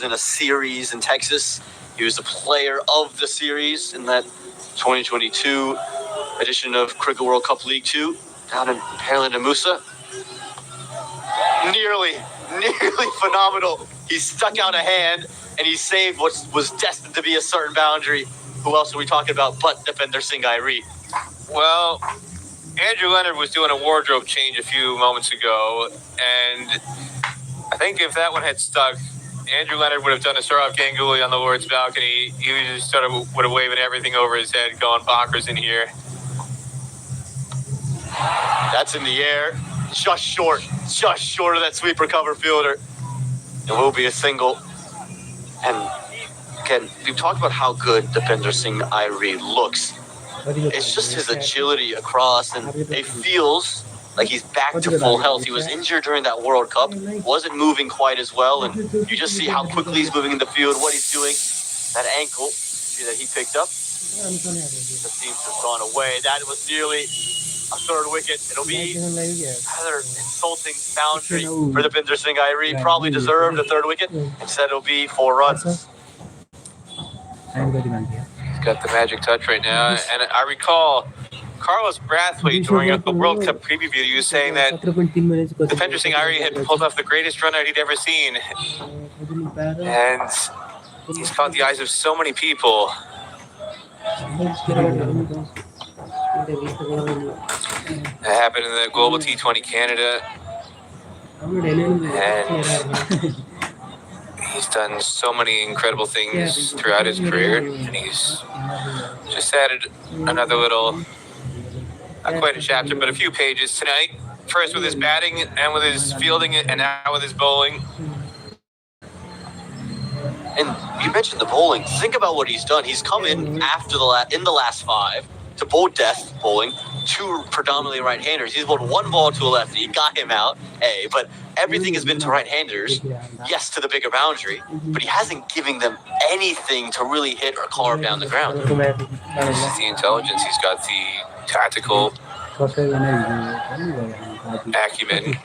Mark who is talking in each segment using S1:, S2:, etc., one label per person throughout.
S1: in a series in Texas. He was the player of the series in that 2022 edition of Cricket World Cup League 2 down in Pearland and Musa. Nearly phenomenal. He stuck out a hand and he saved what was destined to be a certain boundary. Who else are we talking about but defender Singai.
S2: Well, Andrew Leonard was doing a wardrobe change a few moments ago, and I think if that one had stuck, Andrew Leonard would have done a Saurav Ganguly on the Lord's balcony. He just would have waving everything over his head, going bonkers in here.
S1: That's in the air, just short of that sweeper cover fielder. It will be a single. And again, we've talked about how good defender Singai looks. It's just his agility across, and it feels like he's back to full health. He was injured during that World Cup, wasn't moving quite as well, and you just see how quickly he's moving in the field, what he's doing. That ankle that he picked up, that seems to have gone away. That was nearly a third wicket. It'll be another insulting boundary for Deepinder Singai. Probably deserved a third wicket. Instead, it'll be 4 runs.
S2: He's got the magic touch right now, and I recall Carlos Brathwaite during a World Cup preview video was saying that Deepinder Singai had pulled off the greatest run out he'd ever seen, and he's caught the eyes of so many people. That happened in the Global T20 Canada, and he's done so many incredible things throughout his career, and he's just added another little, not quite a chapter, but a few pages tonight. First with his batting, and with his fielding, and now with his bowling.
S1: And you mentioned the bowling. Think about what he's done. He's come in after in the last 5 to bowl death bowling, 2 predominantly right-handers. He's bowled 1 ball to a lefty, got him out, but everything has been to right-handers. Yes, to the bigger boundary, but he hasn't given them anything to really hit or carve down the ground.
S2: This is the intelligence. He's got the tactical acumen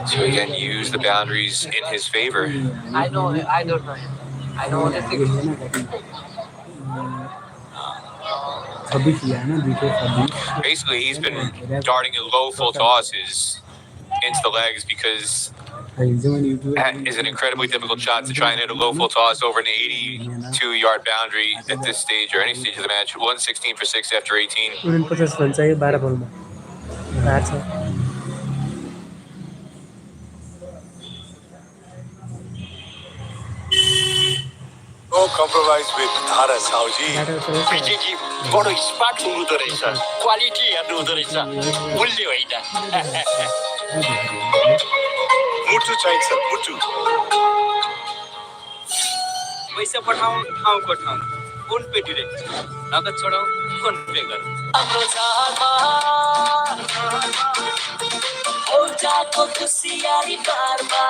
S2: to again use the boundaries in his favor.
S3: I don't know him. I know the thing.
S2: Basically, he's been darting low full tosses into the legs because that is an incredibly difficult shot to try and hit a low full toss over an 82-yard boundary at this stage or any stage of the match. 116 for 6 after 18.
S4: No compromise with Dhara Saoji.
S5: Vijayji बडो smart हुनुहुँदो रहेछ, quality हेर्नु हुँदो रहेछ, मूल्य होइन।
S4: मुटु चाहिन्छ, मुटु।
S5: पैसा पठाऊ, ठाउँको ठाउँ, फोन पे डिरेक्ट, नगद छोडाऊ, फोन पे गर। हाम्रो चाडमा ओजाको खुसियाली बारमा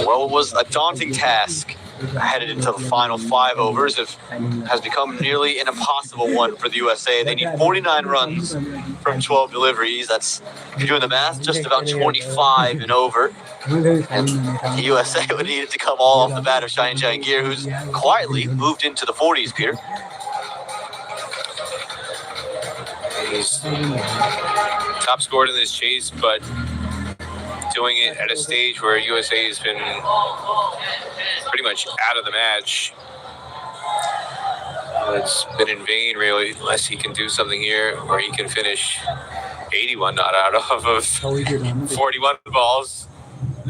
S1: Well, it was a daunting task headed into the final 5 overs. It has become nearly an impossible one for the USA. They need 49 runs from 12 deliveries. That's, if you're doing the math, just about 25 and over. And the USA would need it to come all off the bat of Shane Jahangir, who's quietly moved into the 40s, Peter.
S2: He's top scored in this chase, but doing it at a stage where USA has been pretty much out of the match. It's been in vain, really, unless he can do something here where he can finish 81 not out of 41 balls.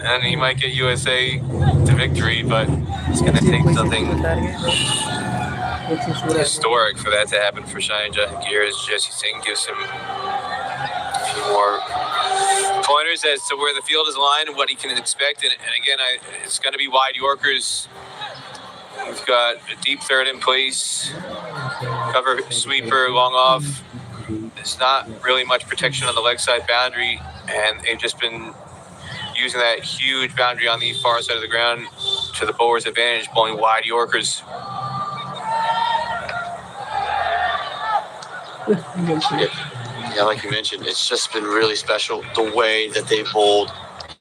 S2: And he might get USA to victory, but it's going to take something historic for that to happen for Shane Jahangir, as Jesse Singh gives him a few more pointers as to where the field is lined and what he can expect. And again, it's going to be wide Yorkers. We've got a deep third in place, cover sweeper, long off. There's not really much protection on the leg side boundary, and they've just been using that huge boundary on the far side of the ground to the bowler's advantage, bowling wide Yorkers.
S1: Yeah, like you mentioned, it's just been really special the way that they've bowled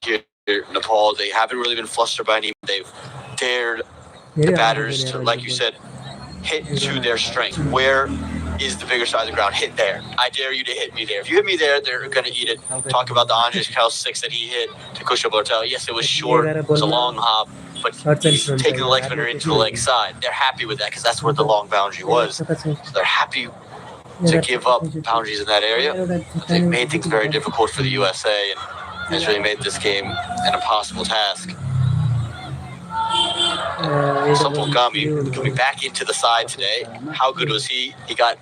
S1: here in Nepal. They haven't really been flustered by any. They've dared the batters to, like you said, hit to their strength. Where is the bigger side of the ground? Hit there. I dare you to hit me there. If you hit me there, they're going to eat it. Talk about the Andres Cal 6 that he hit to Kusha Bartel. Yes, it was short. It was a long hop. But he's taking the leg spinner into the leg side. They're happy with that because that's where the long boundary was. So they're happy to give up boundaries in that area. They've made things very difficult for the USA and has really made this game an impossible task. Sampul Gami coming back into the side today. How good was he? He got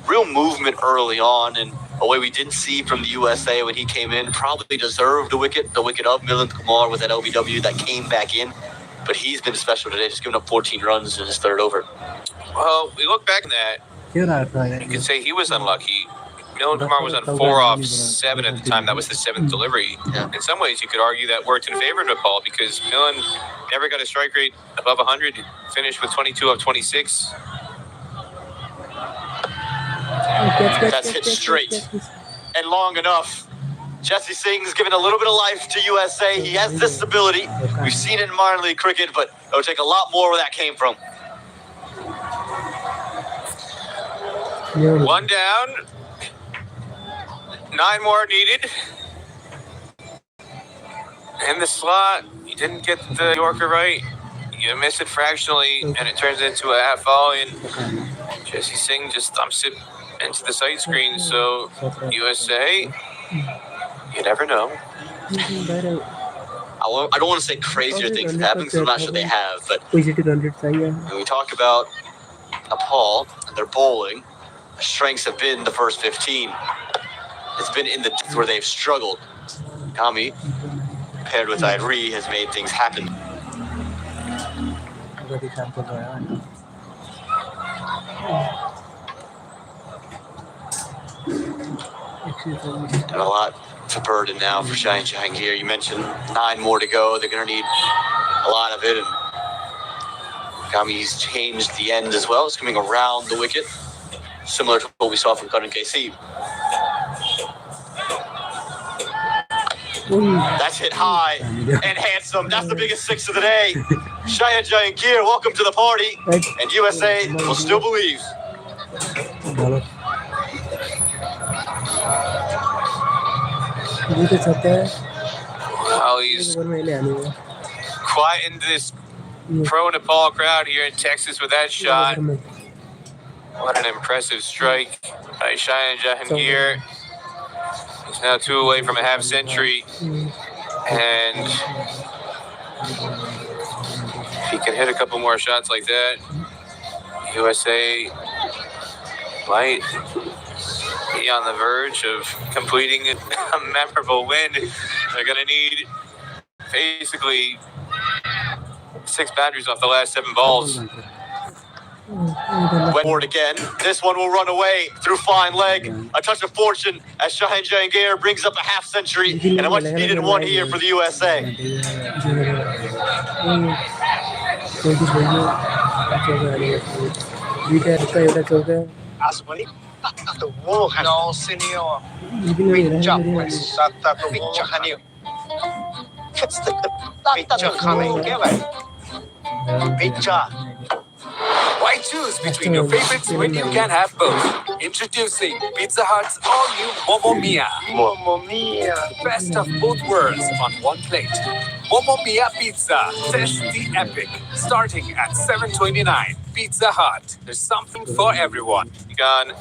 S1: real movement early on in a way we didn't see from the USA when he came in. Probably deserved the wicket of Milind Kumar with that LBW that came back in. But he's been special today, just giving up 14 runs in his third over.
S2: Well, we look back at that. You could say he was unlucky. Milind Kumar was on 4 off 7 at the time. That was the 7th delivery.
S1: Yeah.
S2: In some ways, you could argue that worked in favor of Nepal because Milind never got a strike rate above 100. Finished with 22 off 26.
S1: That's hit straight and long enough. Jesse Singh's given a little bit of life to USA. He has this ability. We've seen it in minor league cricket, but it'll take a lot more where that came from.
S2: One down. 9 more needed. In the slot, you didn't get the Yorker right. You miss it fractionally, and it turns into a half volley. And Jesse Singh just dumps it into the sight screen. So USA, you never know.
S1: I don't want to say crazier things have happened because I'm not sure they have, but when we talk about Nepal and their bowling, their strengths have been the first 15. It's been in the where they've struggled. Kami, paired with Iree, has made things happen. And a lot to burden now for Shaheen Jahangir. You mentioned 9 more to go. They're going to need a lot of it. And Kami's changed the end as well. It's coming around the wicket, similar to what we saw from Karan KC. That's hit high and handsome. That's the biggest 6 of the day. Shaheen Jahangir, welcome to the party. And USA will still believe.
S2: Well, he's quietened this pro-Nepal crowd here in Texas with that shot. What an impressive strike by Shaheen Jahangir. He's now 2 away from a half century. And if he can hit a couple more shots like that, USA might be on the verge of completing a memorable win. They're going to need basically 6 boundaries off the last 7 balls.
S1: Wentworth again. This one will run away through fine leg. A touch of fortune as Shaheen Jahangir brings up a half century and a much needed one here for the USA.
S6: No, senior. Picture coming. Picture.
S7: Why choose between your favorites when you can have both? Introducing Pizza Hut's all-new Momo Mia.
S6: Mamma mia.
S7: Best of both worlds on one plate. Momo Mia Pizza. Test the epic. Starting at $7.29. Pizza Hut. There's something for everyone.
S2: Gone.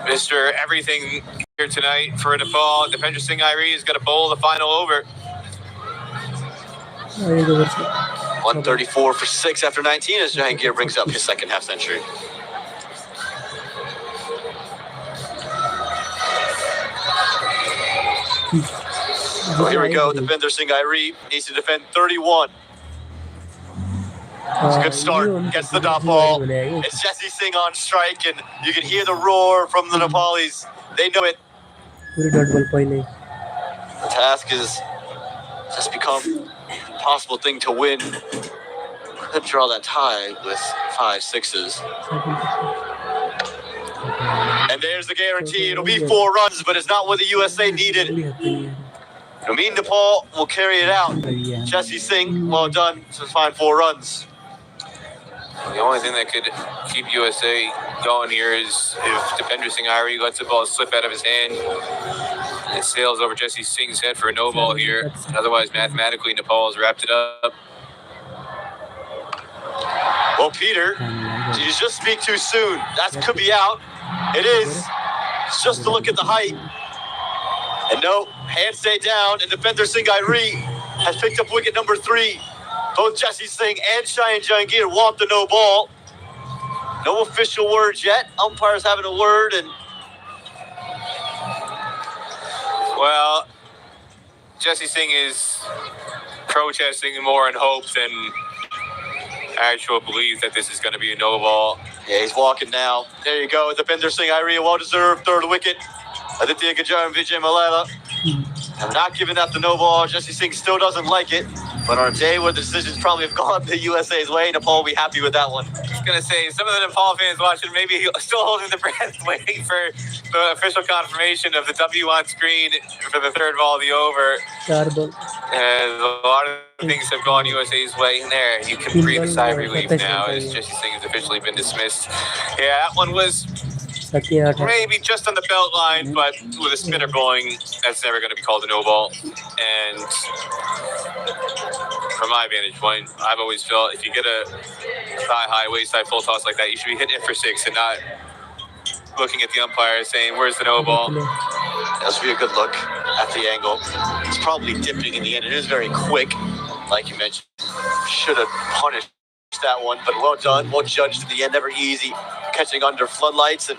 S2: Mr. Everything here tonight for Nepal. Dipender Singh Iree is going to bowl the final over.
S1: 134 for 6 after 19 as Jahangir brings up his second half century. Well, here we go. Dipender Singh Iree needs to defend 31. It's a good start. Gets the dot ball. It's Jesse Singh on strike, and you can hear the roar from the Nepalis. They know it. The task is That's become an impossible thing to win. Could draw that tie with 5-6s. And there's the guarantee. It'll be 4 runs, but it's not what the USA needed. It'll mean Nepal will carry it out. Jesse Singh, well done to find 4 runs.
S2: The only thing that could keep USA going here is if Dipender Singh Irie lets the ball slip out of his hand. It sails over Jesse Singh's head for a no ball here. Otherwise, mathematically, Nepal has wrapped it up.
S1: Well, Peter, did you just speak too soon? That could be out. It is. It's just to look at the height. And no, hands stay down, and Dipender Singh Irie has picked up wicket number 3. Both Jesse Singh and Cheyenne Jahangir want the no ball. No official words yet. Umpires having a word, and
S2: Well, Jesse Singh is protesting more in hope than actual belief that this is going to be a no ball.
S1: yeah, he's walking now. There you go. Dipender Singh Irie, a well-deserved 3rd wicket. Aditya Gajar and Vijay Malala have not given out the no ball. Jesse Singh still doesn't like it. But on a day where the decisions probably have gone the USA's way, Nepal will be happy with that one.
S2: I was going to say, some of the Nepal fans watching maybe still holding their breath, waiting for the official confirmation of the W on screen for the 3rd ball of the over. And a lot of things have gone USA's way in there. You can breathe a sigh of relief now as Jesse Singh has officially been dismissed. Yeah, that one was maybe just on the belt line, but with a spinner blowing, that's never going to be called a no ball. And from my vantage point, I've always felt if you get a thigh-high, waist-high full toss like that, you should be hitting it for 6 and not looking at the umpire saying, where's the no ball?
S1: That should be a good look at the angle. It's probably dipping in the end. It is very quick, like you mentioned. Should have punished that one, but well done. Well judged in the end. Never easy catching under floodlights. And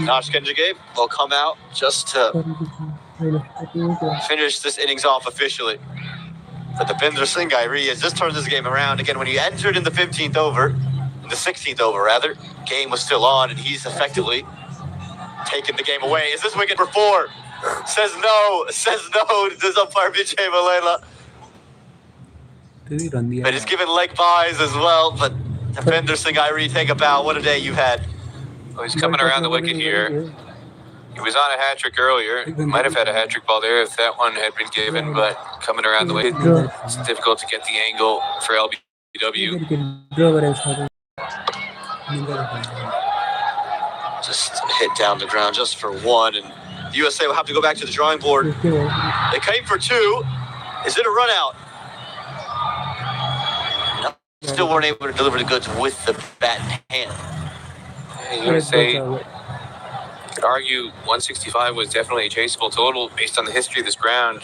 S1: Nash Kenjigave will come out just to finish this innings off officially. But Dipender Singh Irie has just turned this game around. Again, when he entered in the 15th over, in the 16th over rather, game was still on, and he's effectively taken the game away. Is this wicket for 4? Says no to this umpire Vijay Malala. But he's given leg buys as well. But Dipender Singh Irie, take a bow. What a day you've had.
S2: Well, he's coming around the wicket here. He was on a hat trick earlier. Might have had a hat trick ball there if that one had been given, but coming around the wicket, it's difficult to get the angle for LBW.
S1: Just hit down the ground just for 1, and the USA will have to go back to the drawing board. They came for 2. Is it a run out? No, still weren't able to deliver the goods with the bat in hand.
S2: USA, could argue 165 was definitely a chaseable total based on the history of this ground.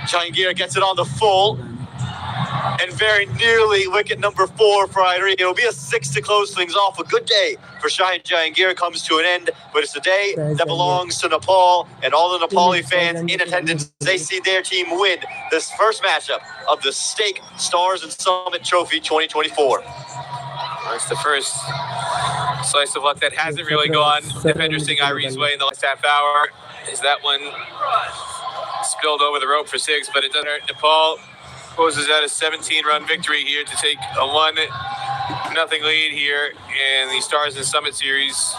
S1: Jahangir gets it on the full. And very nearly wicket number 4 for Irie. It'll be a 6 to close things off. A good day for Cheyenne Jahangir comes to an end, but it's a day that belongs to Nepal and all the Nepali fans in attendance. They see their team win this first matchup of the Stake Stars and Summit Trophy 2024.
S2: That's the first slice of luck that hasn't really gone Dipender Singh Irie's way in the last half hour. Is that one spilled over the rope for 6, but it doesn't hurt. Nepal closes out a 17-run victory here to take a 1-0 lead here in the Stars and Summit Series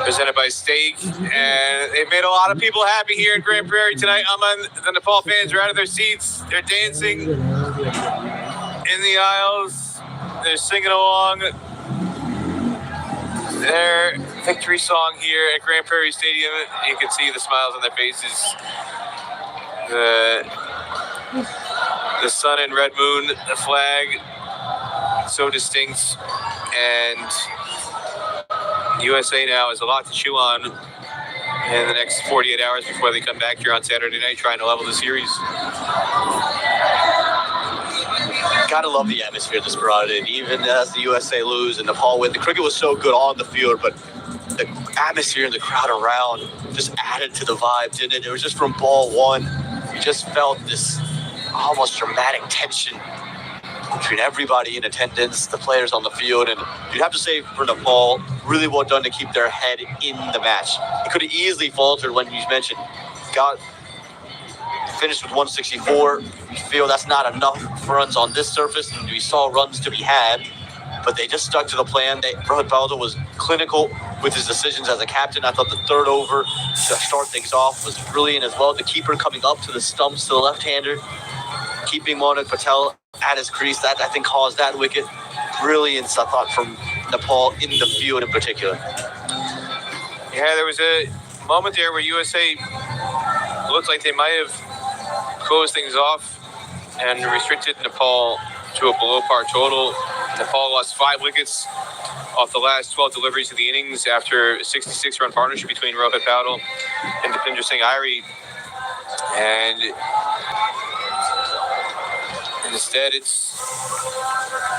S2: presented by Stake. And they've made a lot of people happy here in Grand Prairie tonight. The Nepal fans are out of their seats. They're dancing in the aisles. They're singing along their victory song here at Grand Prairie Stadium. You can see the smiles on their faces. The sun and red moon, the flag, so distinct, and USA now has a lot to chew on in the next 48 hours before they come back here on Saturday night trying to level the series.
S1: Gotta love the atmosphere that's brought in, even as the USA lose and Nepal win. The cricket was so good on the field, but the atmosphere and the crowd around just added to the vibe, didn't it? It was just from ball 1. You just felt this almost dramatic tension between everybody in attendance, the players on the field, and you'd have to say for Nepal, really well done to keep their head in the match. It could have easily faltered when you mentioned finished with 164. We feel that's not enough runs on this surface, and we saw runs to be had, but they just stuck to the plan. Rohit Baldo was clinical with his decisions as a captain. I thought the third over to start things off was brilliant as well. The keeper coming up to the stumps to the left-hander, keeping Monak Patel at his crease. That, I think, caused that wicket. Brilliance, I thought, from Nepal in the field in particular.
S2: Yeah, there was a moment there where USA looked like they might have closed things off and restricted Nepal to a below par total. Nepal lost 5 wickets off the last 12 deliveries of the innings after a 66-run partnership between Rohit Patel and Deepinder Singh Irie. And instead, it's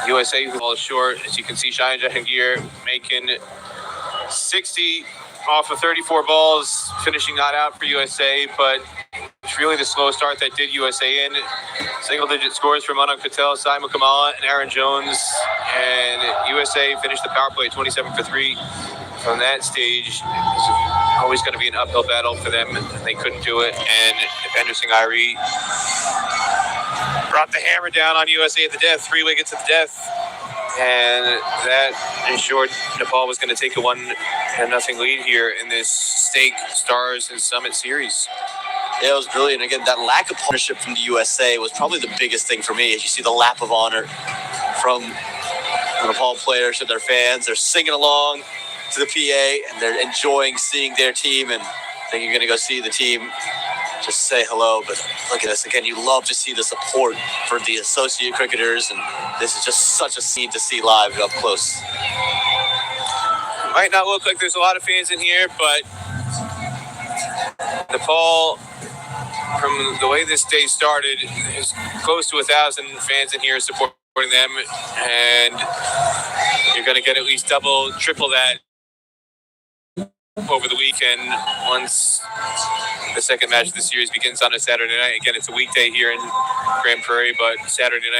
S2: USA who falls short. As you can see, Shine Jahangir making 60 off of 34 balls, finishing not out for USA, but it's really the slow start that did USA in. Single-digit scores from Monak Patel, Simon Kamala, and Aaron Jones, and USA finished the power play 27 for 3. From that stage, it's always going to be an uphill battle for them, and they couldn't do it. And Deepinder Singh Irie brought the hammer down on USA at the death, 3 wickets at the death. And that ensured Nepal was going to take a 1-0 lead here in this Stake Stars and Summit series.
S1: Yeah, it was brilliant. Again, that lack of partnership from the USA was probably the biggest thing for me. As you see the lap of honor from the Nepal players and their fans, they're singing along to the PA and they're enjoying seeing their team. And I think you're going to go see the team just say hello. But look at this again. You love to see the support for the associate cricketers, and this is just such a scene to see live up close.
S2: Might not look like there's a lot of fans in here, but Nepal, from the way this day started, there's close to 1,000 fans in here supporting them, and you're going to get at least double, triple that over the weekend once the second match of the series begins on a Saturday night. Again, it's a weekday here in Grand Prairie, but Saturday night